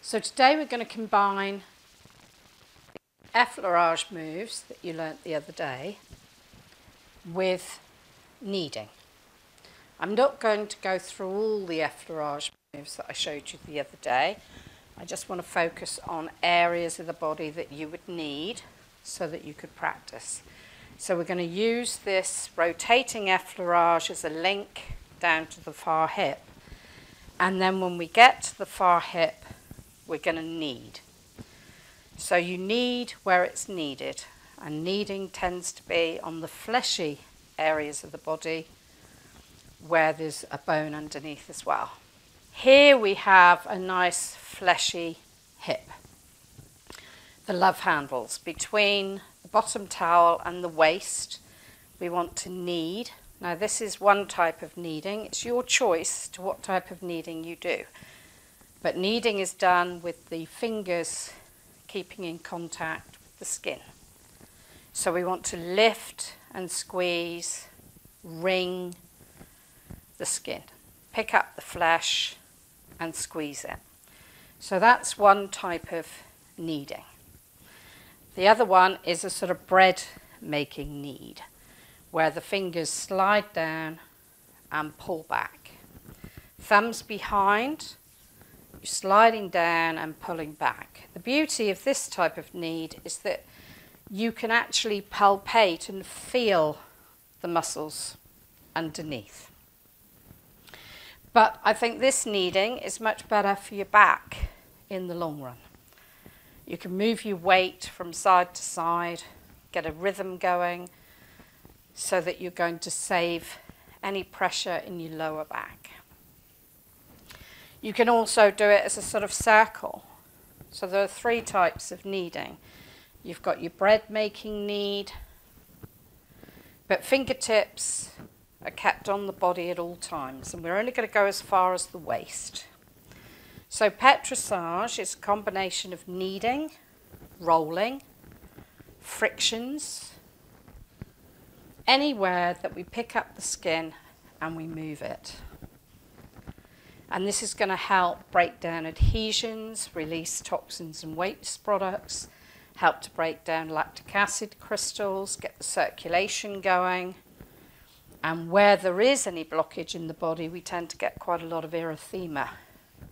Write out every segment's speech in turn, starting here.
So today we're going to combine effleurage moves that you learnt the other day with kneading. I'm not going to go through all the effleurage moves that I showed you the other day. I just want to focus on areas of the body that you would need so that you could practice. So we're going to use this rotating effleurage as a link down to the far hip. And then when we get to the far hip, we're going to knead. So you knead where it's needed, and kneading tends to be on the fleshy areas of the body where there's a bone underneath as well. Here we have a nice fleshy hip. The love handles between the bottom towel and the waist. We want to knead. Now this is one type of kneading. It's your choice to what type of kneading you do. But kneading is done with the fingers keeping in contact with the skin. So we want to lift and squeeze, wring the skin, pick up the flesh and squeeze it. So that's one type of kneading. The other one is a sort of bread making knead, where the fingers slide down and pull back. Thumbs behind, you're sliding down and pulling back. The beauty of this type of knead is that you can actually palpate and feel the muscles underneath. But I think this kneading is much better for your back in the long run. You can move your weight from side to side, get a rhythm going, so that you're going to save any pressure in your lower back. You can also do it as a sort of circle. So there are three types of kneading. You've got your bread making knead, but fingertips are kept on the body at all times, and we're only going to go as far as the waist. So Petrissage is a combination of kneading, rolling, frictions, anywhere that we pick up the skin and we move it. And this is going to help break down adhesions, release toxins and waste products, help to break down lactic acid crystals, get the circulation going. And where there is any blockage in the body, we tend to get quite a lot of erythema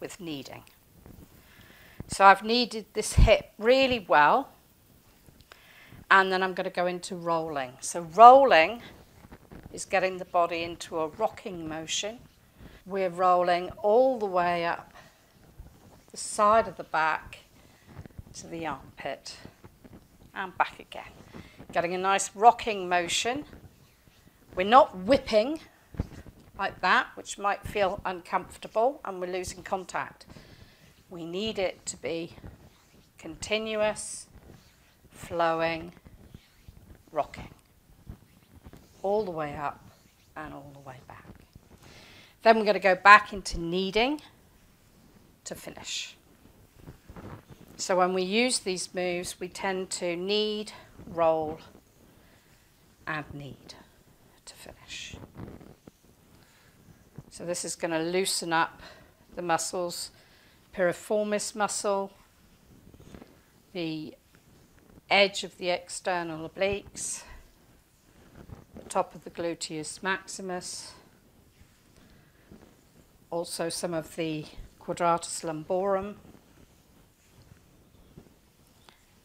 with kneading. So I've kneaded this hip really well. And then I'm going to go into rolling. So rolling is getting the body into a rocking motion. We're rolling all the way up the side of the back to the armpit and back again. Getting a nice rocking motion. We're not whipping like that, which might feel uncomfortable, and we're losing contact. We need it to be continuous, flowing, rocking, all the way up and all the way back. Then we're going to go back into kneading to finish. So when we use these moves, we tend to knead, roll, and knead to finish. So this is going to loosen up the muscles, piriformis muscle, the edge of the external obliques, the top of the gluteus maximus, also some of the quadratus lumborum.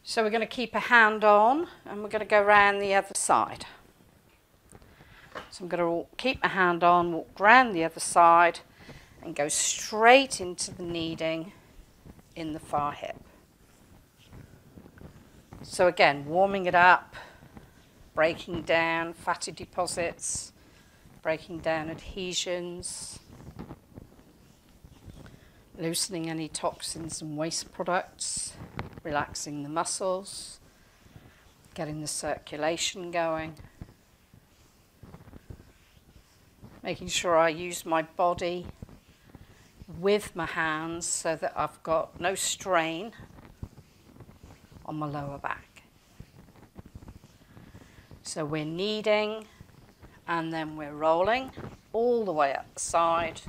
So we're going to keep a hand on and we're going to go around the other side. So I'm going to keep my hand on, walk around the other side and go straight into the kneading in the far hip. So again, warming it up, breaking down fatty deposits, breaking down adhesions, loosening any toxins and waste products, relaxing the muscles, getting the circulation going, making sure I use my body with my hands so that I've got no strain on my lower back. So we're kneading and then we're rolling all the way up the side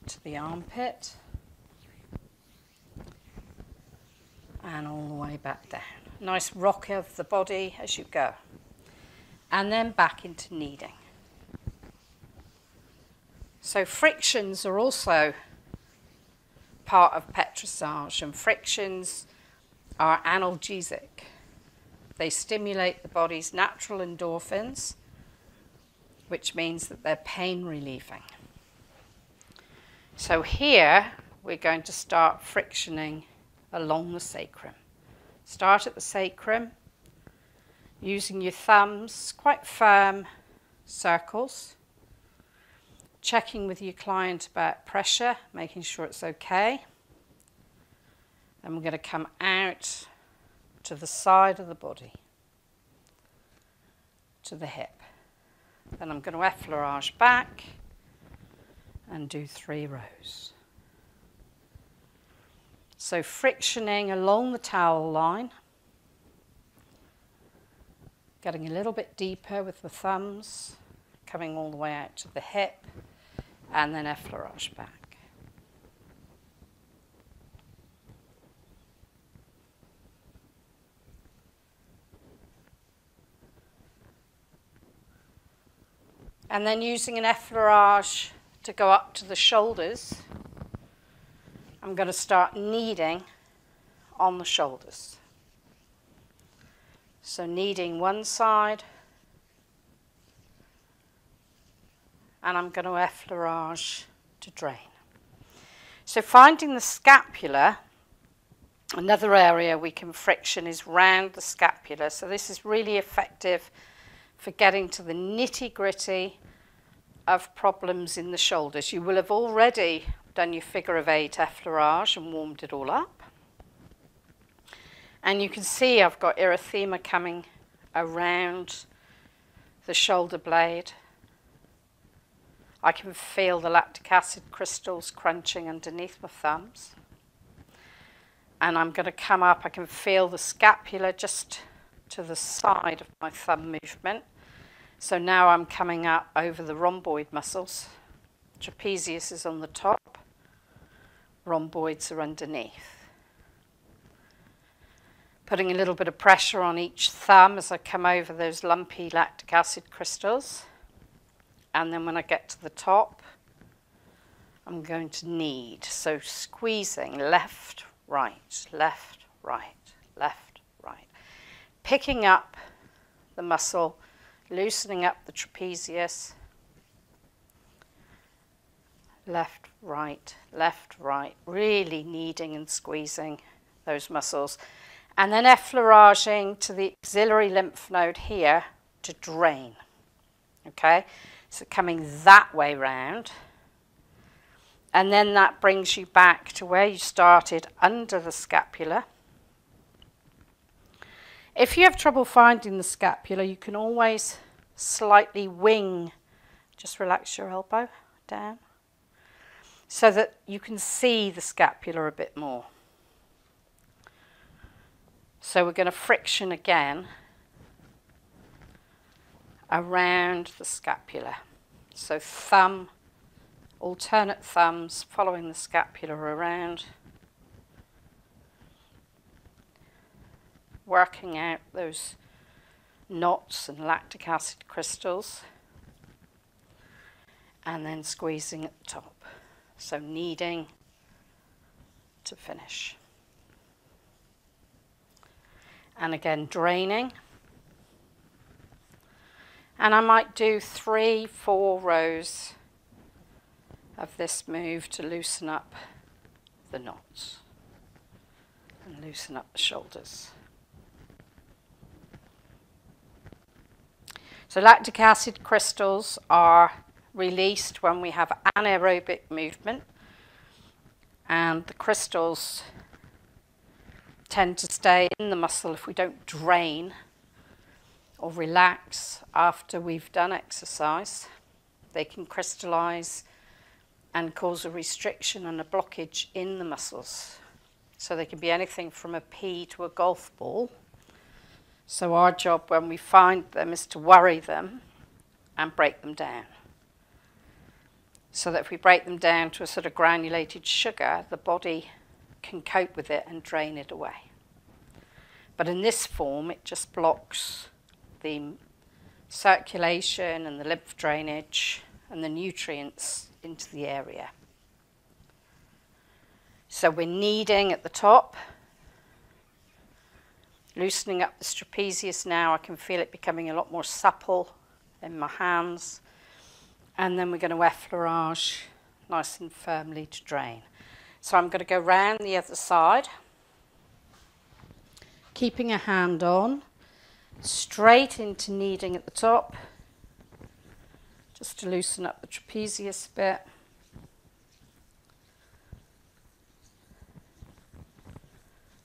to the armpit way back down. Nice rock of the body as you go. And then back into kneading. So frictions are also part of Petrissage, and frictions are analgesic. They stimulate the body's natural endorphins, which means that they're pain relieving. So here we're going to start frictioning along the sacrum. Start at the sacrum, using your thumbs, quite firm circles, checking with your client about pressure, making sure it's okay. And we're going to come out to the side of the body, to the hip. Then I'm going to effleurage back and do 3 rows. So frictioning along the towel line, getting a little bit deeper with the thumbs, coming all the way out to the hip, and then effleurage back. And then using an effleurage to go up to the shoulders, I'm going to start kneading on the shoulders. So kneading one side, and I'm going to effleurage to drain. So finding the scapula, another area we can friction is round the scapula. So this is really effective for getting to the nitty-gritty of problems in the shoulders. You will have already done your figure of 8 effleurage and warmed it all up. And you can see I've got erythema coming around the shoulder blade. I can feel the lactic acid crystals crunching underneath my thumbs. And I'm going to come up, I can feel the scapula just to the side of my thumb movement. So now I'm coming up over the rhomboid muscles. Trapezius is on the top, rhomboids are underneath. Putting a little bit of pressure on each thumb as I come over those lumpy lactic acid crystals. And then when I get to the top, I'm going to knead. So squeezing left, right, left, right, left, right. Picking up the muscle, loosening up the trapezius. Left, right, really kneading and squeezing those muscles. And then effleuraging to the axillary lymph node here to drain. Okay, so coming that way round. And then that brings you back to where you started under the scapula. If you have trouble finding the scapula, you can always slightly wing, just relax your elbow down, so that you can see the scapula a bit more. So we're going to friction again around the scapula. So thumb, alternate thumbs following the scapula around, working out those knots and lactic acid crystals, and then squeezing at the top. So kneading to finish. And again, draining. And I might do 3-4 rows of this move to loosen up the knots and loosen up the shoulders. So lactic acid crystals are released when we have anaerobic movement, and the crystals tend to stay in the muscle if we don't drain or relax after we've done exercise. They can crystallize and cause a restriction and a blockage in the muscles. So they can be anything from a pea to a golf ball. So our job when we find them is to worry them and break them down. So that if we break them down to a sort of granulated sugar, the body can cope with it and drain it away. But in this form, it just blocks the circulation and the lymph drainage and the nutrients into the area. So we're kneading at the top, loosening up the trapezius now. I can feel it becoming a lot more supple in my hands. And then we're going to effleurage nice and firmly to drain. So I'm going to go round the other side, keeping a hand on, straight into kneading at the top, just to loosen up the trapezius a bit.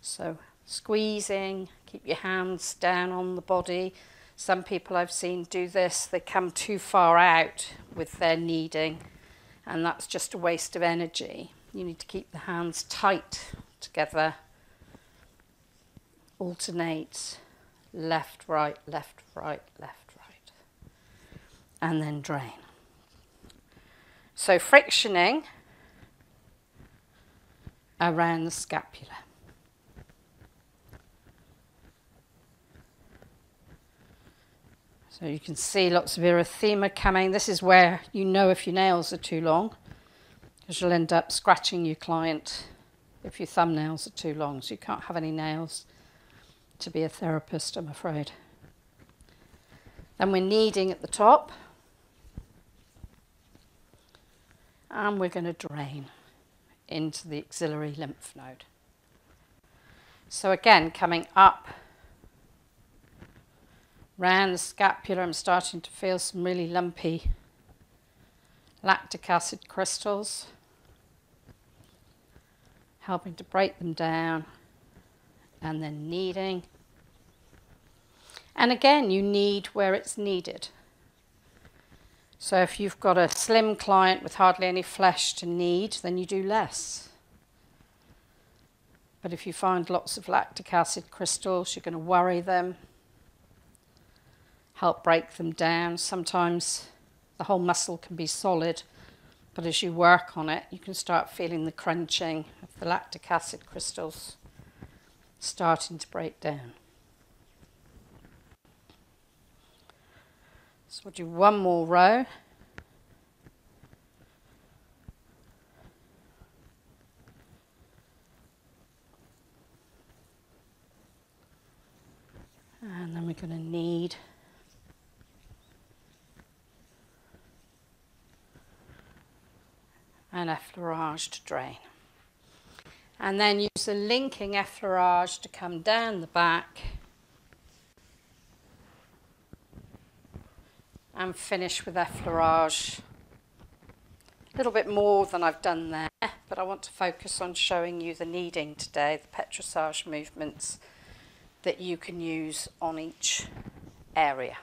So squeezing, keep your hands down on the body. Some people I've seen do this, they come too far out with their kneading, and that's just a waste of energy. You need to keep the hands tight together, alternate, left, right, left, right, left, right, and then drain. So frictioning around the scapula. So you can see lots of erythema coming. This is where you know if your nails are too long, because you'll end up scratching your client if your thumbnails are too long. So you can't have any nails to be a therapist, I'm afraid. Then we're kneading at the top. And we're going to drain into the axillary lymph node. So again, coming up round the scapula, I'm starting to feel some really lumpy lactic acid crystals, helping to break them down, and then kneading. And again, you knead where it's needed. So if you've got a slim client with hardly any flesh to knead, then you do less. But if you find lots of lactic acid crystals, you're going to worry them, help break them down. Sometimes the whole muscle can be solid, but as you work on it, you can start feeling the crunching of the lactic acid crystals starting to break down. So we'll do one more row. And then we're going to knead. And effleurage to drain. And then use the linking effleurage to come down the back and finish with effleurage. A little bit more than I've done there, but I want to focus on showing you the kneading today, the Petrissage movements that you can use on each area.